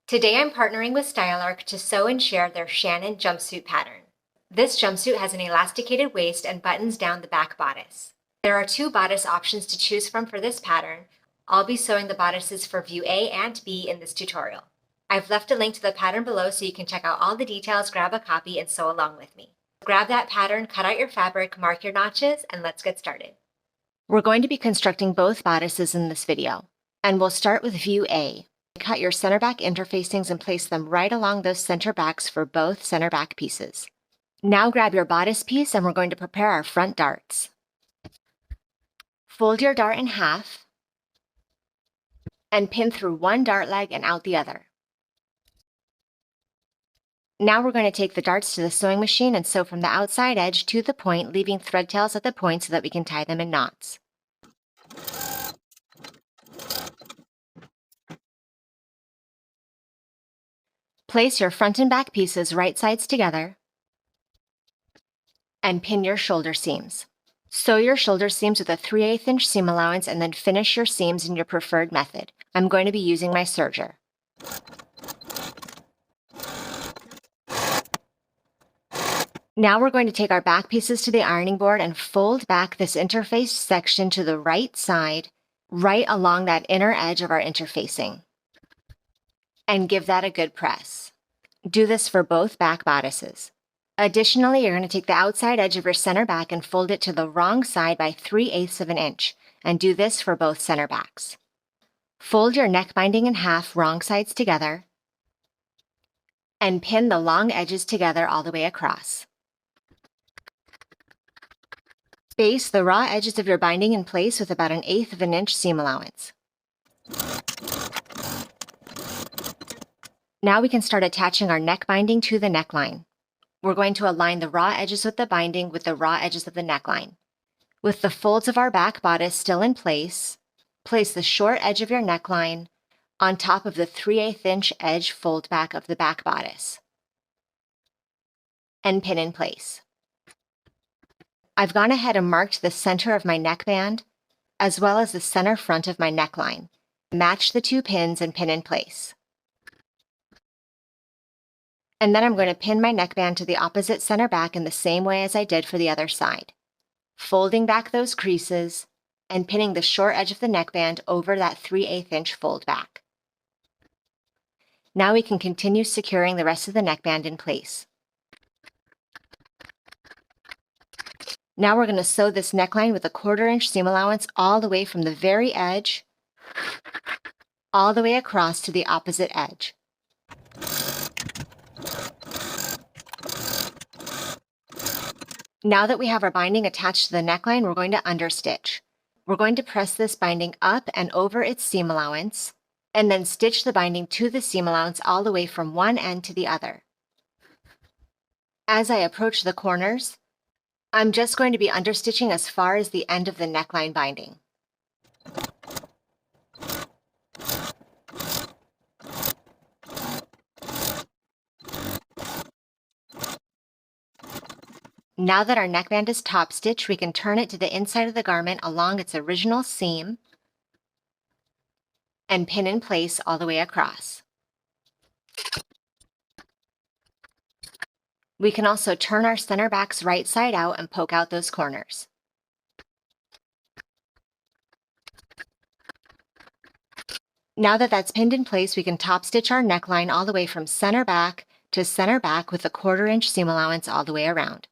Today I'm partnering with StyleArc to sew and share their Shannon Jumpsuit pattern. This jumpsuit has an elasticated waist and buttons down the back bodice. There are 2 bodice options to choose from for this pattern. I'll be sewing the bodices for view A and B in this tutorial. I've left a link to the pattern below so you can check out all the details, grab a copy, and sew along with me. Grab that pattern, cut out your fabric, mark your notches, and let's get started. We're going to be constructing both bodices in this video, and we'll start with view A. Cut your center back interfacings and place them right along those center backs for both center back pieces. Now grab your bodice piece and we're going to prepare our front darts. Fold your dart in half and pin through one dart leg and out the other. Now we're going to take the darts to the sewing machine and sew from the outside edge to the point, leaving thread tails at the point so that we can tie them in knots. Place your front and back pieces right sides together and pin your shoulder seams. Sew your shoulder seams with a 3/8 inch seam allowance and then finish your seams in your preferred method. I'm going to be using my serger. Now we're going to take our back pieces to the ironing board and fold back this interface section to the right side, right along that inner edge of our interfacing, and give that a good press. Do this for both back bodices. Additionally, you're going to take the outside edge of your center back and fold it to the wrong side by 3/8 of an inch, and do this for both center backs. Fold your neck binding in half, wrong sides together, and pin the long edges together all the way across. Baste the raw edges of your binding in place with about 1/8 of an inch seam allowance. Now we can start attaching our neck binding to the neckline. We're going to align the raw edges with the binding with the raw edges of the neckline. With the folds of our back bodice still in place, place the short edge of your neckline on top of the 3/8 inch edge fold back of the back bodice and pin in place. I've gone ahead and marked the center of my neckband as well as the center front of my neckline. Match the 2 pins and pin in place. And then I'm going to pin my neckband to the opposite center back in the same way as I did for the other side, folding back those creases and pinning the short edge of the neckband over that 3/8 inch fold back. Now we can continue securing the rest of the neckband in place. Now we're going to sew this neckline with a 1/4 inch seam allowance all the way from the very edge all the way across to the opposite edge. Now that we have our binding attached to the neckline, we're going to understitch. We're going to press this binding up and over its seam allowance, and then stitch the binding to the seam allowance all the way from one end to the other. As I approach the corners, I'm just going to be understitching as far as the end of the neckline binding. Now that our neckband is top stitched, we can turn it to the inside of the garment along its original seam and pin in place all the way across. We can also turn our center backs right side out and poke out those corners. Now that that's pinned in place, we can top stitch our neckline all the way from center back to center back with a 1/4 inch seam allowance all the way around.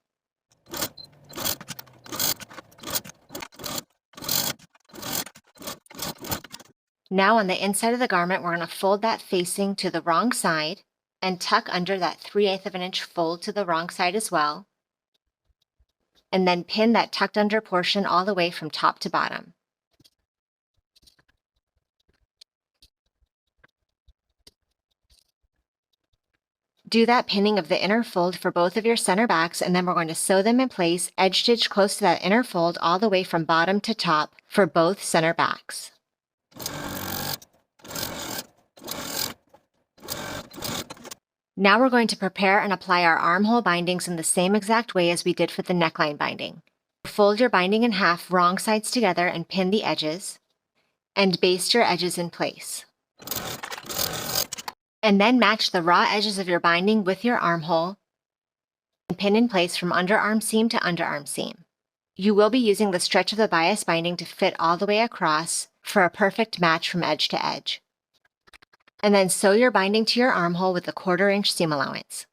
Now on the inside of the garment, we're going to fold that facing to the wrong side and tuck under that 3/8 of an inch fold to the wrong side as well, and then pin that tucked under portion all the way from top to bottom. Do that pinning of the inner fold for both of your center backs, and then we're going to sew them in place, edge stitch close to that inner fold all the way from bottom to top for both center backs. Now we're going to prepare and apply our armhole bindings in the same exact way as we did for the neckline binding. Fold your binding in half, wrong sides together, and pin the edges, and baste your edges in place. And then match the raw edges of your binding with your armhole and pin in place from underarm seam to underarm seam. You will be using the stretch of the bias binding to fit all the way across for a perfect match from edge to edge. And then sew your binding to your armhole with a 1/4 inch seam allowance.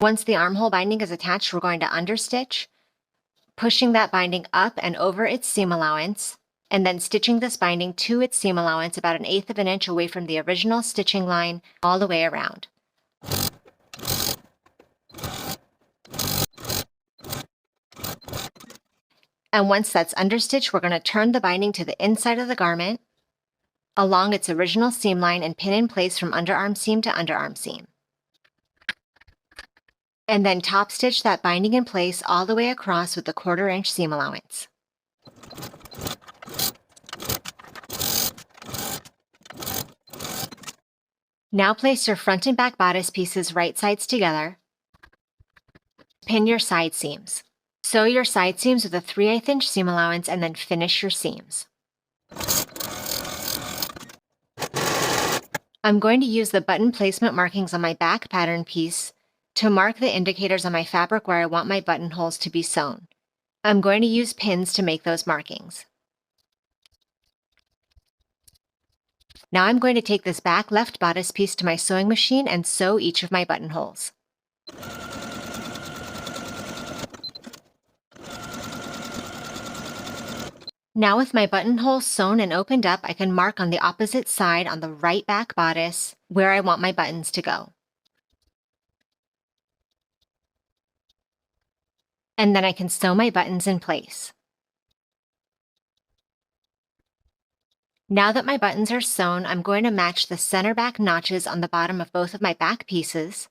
Once the armhole binding is attached, we're going to understitch, pushing that binding up and over its seam allowance, and then stitching this binding to its seam allowance about 1/8 of an inch away from the original stitching line all the way around. And once that's understitched, we're going to turn the binding to the inside of the garment along its original seam line and pin in place from underarm seam to underarm seam. And then top stitch that binding in place all the way across with the 1/4 inch seam allowance. Now place your front and back bodice pieces right sides together. Pin your side seams. Sew your side seams with a 3/8 inch seam allowance and then finish your seams. I'm going to use the button placement markings on my back pattern piece to mark the indicators on my fabric where I want my buttonholes to be sewn. I'm going to use pins to make those markings. Now I'm going to take this back left bodice piece to my sewing machine and sew each of my buttonholes. Now with my buttonholes sewn and opened up, I can mark on the opposite side on the right back bodice where I want my buttons to go. And then I can sew my buttons in place. Now that my buttons are sewn, I'm going to match the center back notches on the bottom of both of my back pieces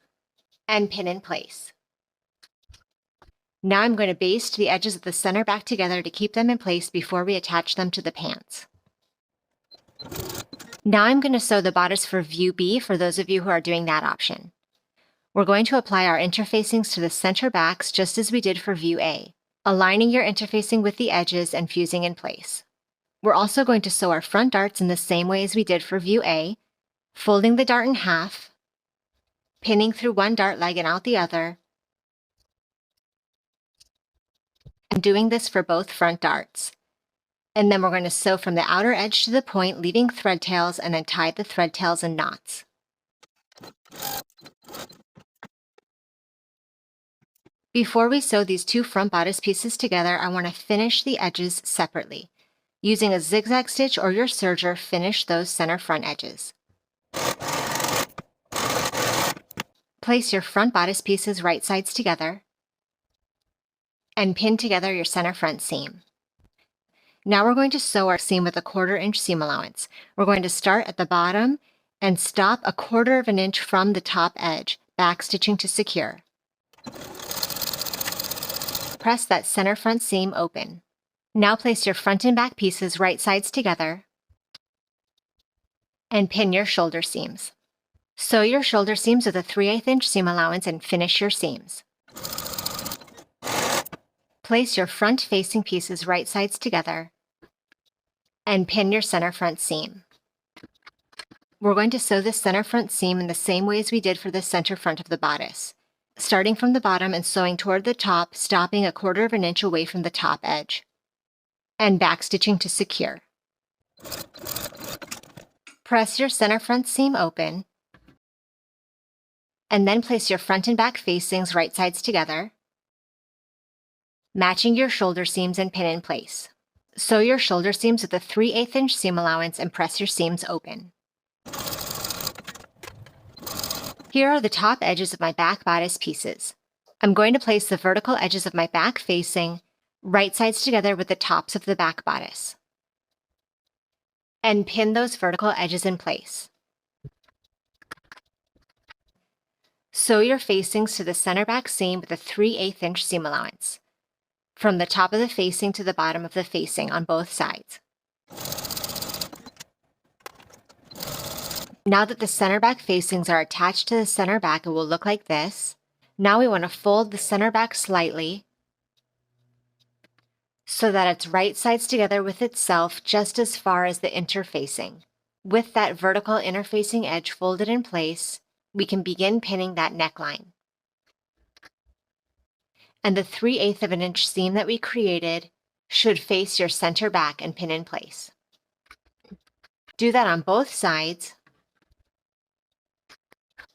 and pin in place. Now I'm going to baste the edges of the center back together to keep them in place before we attach them to the pants. Now I'm going to sew the bodice for view B for those of you who are doing that option. We're going to apply our interfacings to the center backs just as we did for view A, aligning your interfacing with the edges and fusing in place. We're also going to sew our front darts in the same way as we did for view A, folding the dart in half, pinning through one dart leg and out the other, and doing this for both front darts. And then we're going to sew from the outer edge to the point, leaving thread tails, and then tie the thread tails in knots. Before we sew these two front bodice pieces together, I want to finish the edges separately. Using a zigzag stitch or your serger, finish those center front edges. Place your front bodice pieces right sides together and pin together your center front seam. Now we're going to sew our seam with a 1/4 inch seam allowance. We're going to start at the bottom and stop a 1/4 of an inch from the top edge, back stitching to secure. Press that center front seam open. Now place your front and back pieces right sides together and pin your shoulder seams. Sew your shoulder seams with a 3/8 inch seam allowance and finish your seams. Place your front facing pieces right sides together and pin your center front seam. We're going to sew the center front seam in the same way as we did for the center front of the bodice, starting from the bottom and sewing toward the top, stopping a 1/4 of an inch away from the top edge, and back stitching to secure. Press your center front seam open, and then place your front and back facings right sides together, matching your shoulder seams and pin in place. Sew your shoulder seams with a 3/8 inch seam allowance and press your seams open. Here are the top edges of my back bodice pieces. I'm going to place the vertical edges of my back facing right sides together with the tops of the back bodice and pin those vertical edges in place. Sew your facings to the center back seam with a 3/8 inch seam allowance, from the top of the facing to the bottom of the facing on both sides. Now that the center back facings are attached to the center back, it will look like this. Now we want to fold the center back slightly so that it's right sides together with itself just as far as the interfacing. With that vertical interfacing edge folded in place, we can begin pinning that neckline. And the 3/8 of an inch seam that we created should face your center back and pin in place. Do that on both sides.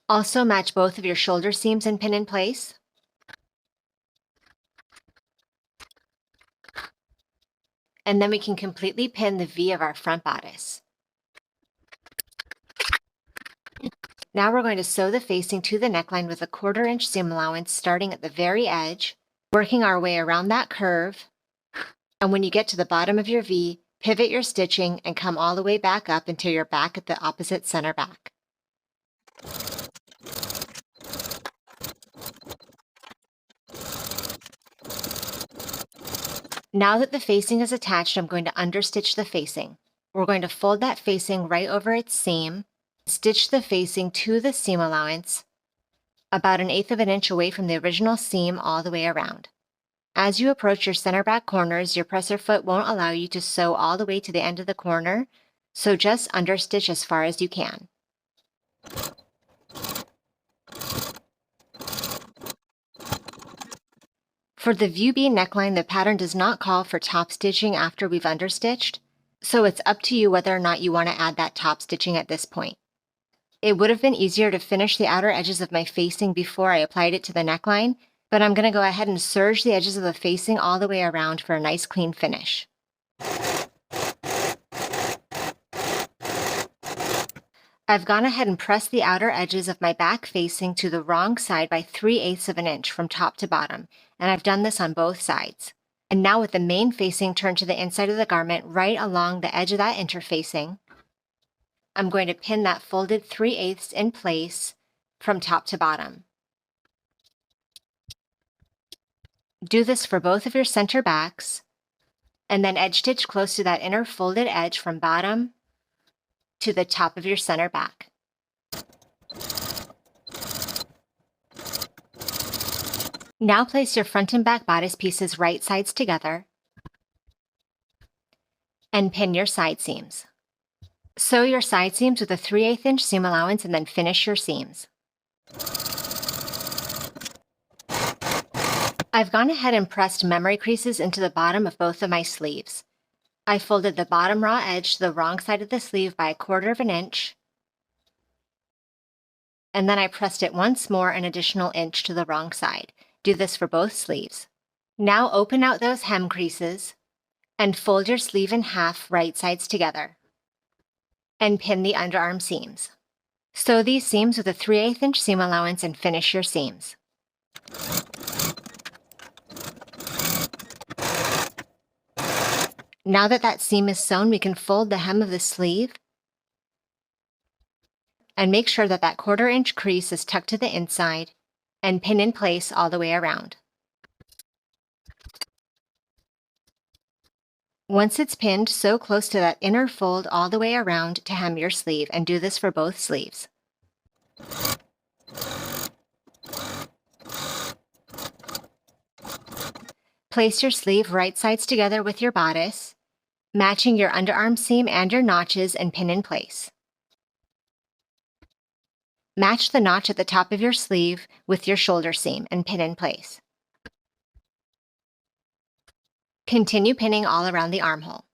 Also match both of your shoulder seams and pin in place. And then we can completely pin the V of our front bodice. Now we're going to sew the facing to the neckline with a 1/4 inch seam allowance starting at the very edge, working our way around that curve. And when you get to the bottom of your V, pivot your stitching and come all the way back up until you're back at the opposite center back. Now that the facing is attached, I'm going to understitch the facing. We're going to fold that facing right over its seam, stitch the facing to the seam allowance, about 1/8 of an inch away from the original seam all the way around. As you approach your center back corners, your presser foot won't allow you to sew all the way to the end of the corner, so just understitch as far as you can. For the view B neckline, the pattern does not call for top stitching after we've understitched, so it's up to you whether or not you want to add that top stitching at this point. It would have been easier to finish the outer edges of my facing before I applied it to the neckline, but I'm going to go ahead and serge the edges of the facing all the way around for a nice clean finish. I've gone ahead and pressed the outer edges of my back facing to the wrong side by 3/8 of an inch from top to bottom, and I've done this on both sides. And now with the main facing turned to the inside of the garment right along the edge of that interfacing, I'm going to pin that folded 3/8 in place from top to bottom. Do this for both of your center backs, and then edge stitch close to that inner folded edge from bottom to the top of your center back. Now place your front and back bodice pieces right sides together and pin your side seams. Sew your side seams with a 3/8 inch seam allowance and then finish your seams. I've gone ahead and pressed memory creases into the bottom of both of my sleeves. I folded the bottom raw edge to the wrong side of the sleeve by 1/4 of an inch, and then I pressed it once more an additional inch to the wrong side. Do this for both sleeves. Now open out those hem creases and fold your sleeve in half right sides together and pin the underarm seams. Sew these seams with a 3/8 inch seam allowance and finish your seams. Now that that seam is sewn, we can fold the hem of the sleeve and make sure that that 1/4 inch crease is tucked to the inside and pin in place all the way around. Once it's pinned, sew close to that inner fold all the way around to hem your sleeve, and do this for both sleeves. Place your sleeve right sides together with your bodice, matching your underarm seam and your notches, and pin in place. Match the notch at the top of your sleeve with your shoulder seam and pin in place. Continue pinning all around the armhole.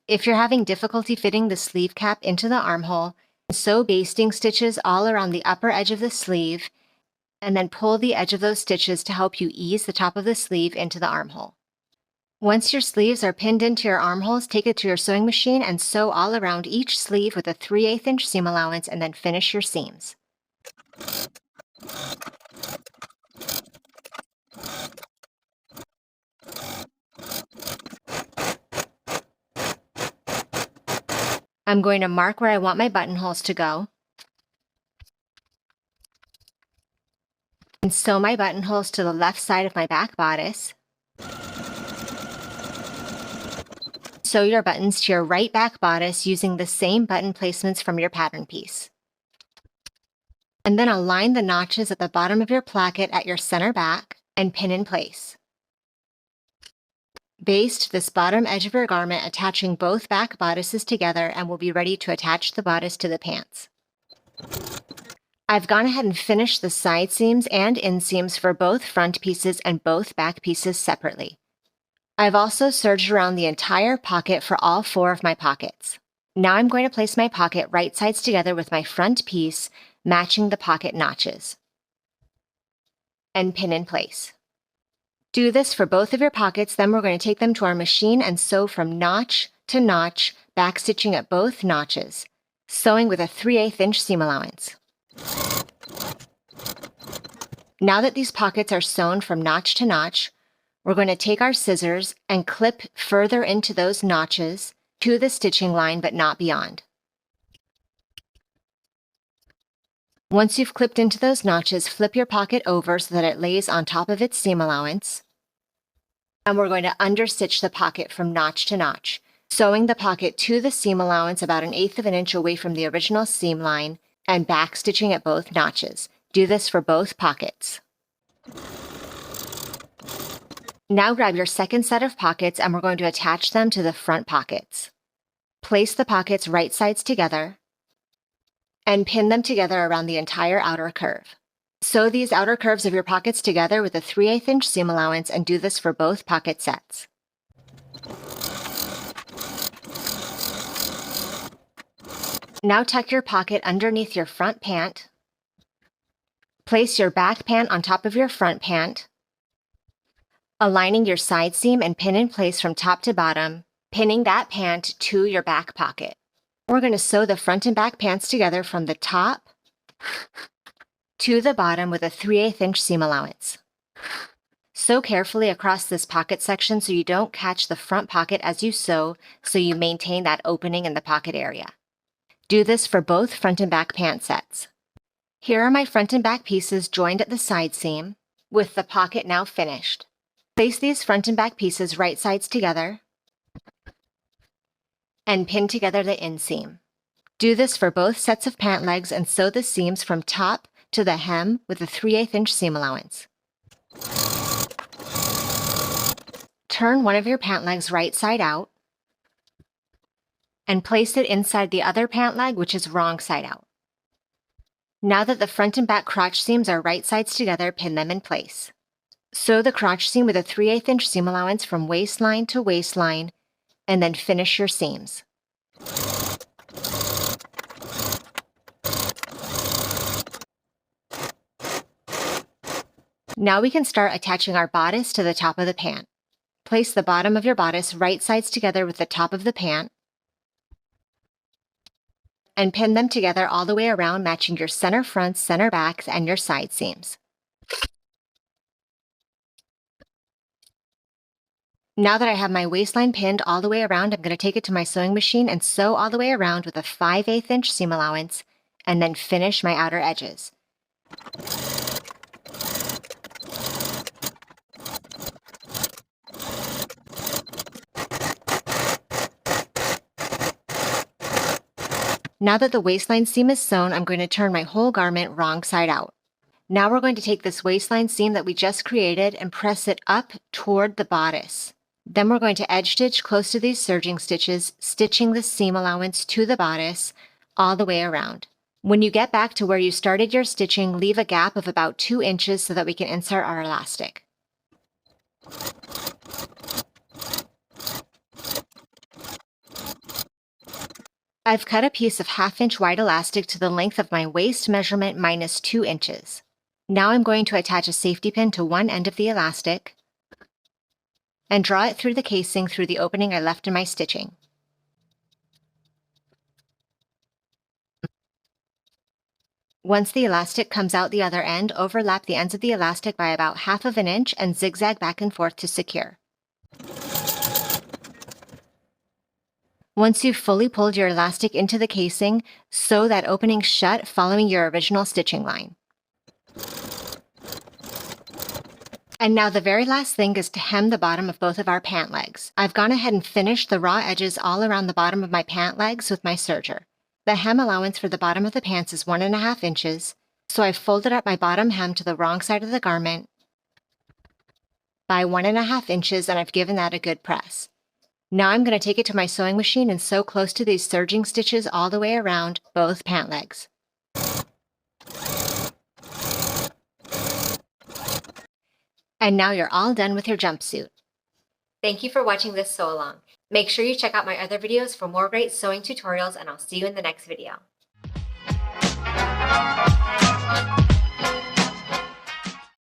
If you're having difficulty fitting the sleeve cap into the armhole, sew basting stitches all around the upper edge of the sleeve, and then pull the edge of those stitches to help you ease the top of the sleeve into the armhole. Once your sleeves are pinned into your armholes, take it to your sewing machine and sew all around each sleeve with a 3/8 inch seam allowance, and then finish your seams. I'm going to mark where I want my buttonholes to go and sew my buttonholes to the left side of my back bodice. Sew your buttons to your right back bodice using the same button placements from your pattern piece. And then align the notches at the bottom of your placket at your center back and pin in place. Baste this bottom edge of your garment, attaching both back bodices together, and we'll be ready to attach the bodice to the pants. I've gone ahead and finished the side seams and inseams for both front pieces and both back pieces separately. I've also serged around the entire pocket for all 4 of my pockets. Now I'm going to place my pocket right sides together with my front piece, matching the pocket notches, and pin in place. Do this for both of your pockets, then we're going to take them to our machine and sew from notch to notch, backstitching at both notches, sewing with a 3/8 inch seam allowance. Now that these pockets are sewn from notch to notch, we're going to take our scissors and clip further into those notches to the stitching line, but not beyond. Once you've clipped into those notches, flip your pocket over so that it lays on top of its seam allowance. And we're going to understitch the pocket from notch to notch, sewing the pocket to the seam allowance about 1/8 of an inch away from the original seam line and backstitching at both notches. Do this for both pockets. Now grab your second set of pockets and we're going to attach them to the front pockets. Place the pockets right sides together and pin them together around the entire outer curve. Sew these outer curves of your pockets together with a 3/8 inch seam allowance and do this for both pocket sets. Now tuck your pocket underneath your front pant. Place your back pant on top of your front pant, aligning your side seam and pin in place from top to bottom, pinning that pant to your back pocket. We're going to sew the front and back pants together from the top to the bottom with a 3/8 inch seam allowance. Sew carefully across this pocket section so you don't catch the front pocket as you sew, so you maintain that opening in the pocket area. Do this for both front and back pant sets. Here are my front and back pieces joined at the side seam, with the pocket now finished. Place these front and back pieces right sides together and pin together the inseam. Do this for both sets of pant legs and sew the seams from top to the hem with a 3/8 inch seam allowance. Turn one of your pant legs right side out and place it inside the other pant leg, which is wrong side out. Now that the front and back crotch seams are right sides together, pin them in place. Sew the crotch seam with a 3/8 inch seam allowance from waistline to waistline, and then finish your seams. Now we can start attaching our bodice to the top of the pant. Place the bottom of your bodice right sides together with the top of the pant, and pin them together all the way around, matching your center fronts, center backs, and your side seams. Now that I have my waistline pinned all the way around, I'm going to take it to my sewing machine and sew all the way around with a 5/8 inch seam allowance, and then finish my outer edges. Now that the waistline seam is sewn, I'm going to turn my whole garment wrong side out. Now we're going to take this waistline seam that we just created and press it up toward the bodice. Then we're going to edge stitch close to these serging stitches, stitching the seam allowance to the bodice all the way around. When you get back to where you started your stitching, leave a gap of about 2 inches so that we can insert our elastic. I've cut a piece of 1/2 inch wide elastic to the length of my waist measurement minus 2 inches. Now I'm going to attach a safety pin to one end of the elastic and draw it through the casing through the opening I left in my stitching. Once the elastic comes out the other end, overlap the ends of the elastic by about 1/2 inch and zigzag back and forth to secure. Once you've fully pulled your elastic into the casing, sew that opening shut following your original stitching line. And now the very last thing is to hem the bottom of both of our pant legs. I've gone ahead and finished the raw edges all around the bottom of my pant legs with my serger. The hem allowance for the bottom of the pants is 1.5 inches, so I've folded up my bottom hem to the wrong side of the garment by 1.5 inches, and I've given that a good press. Now I'm going to take it to my sewing machine and sew close to these serging stitches all the way around both pant legs. And now you're all done with your jumpsuit. Thank you for watching this sew along. Make sure you check out my other videos for more great sewing tutorials, and I'll see you in the next video.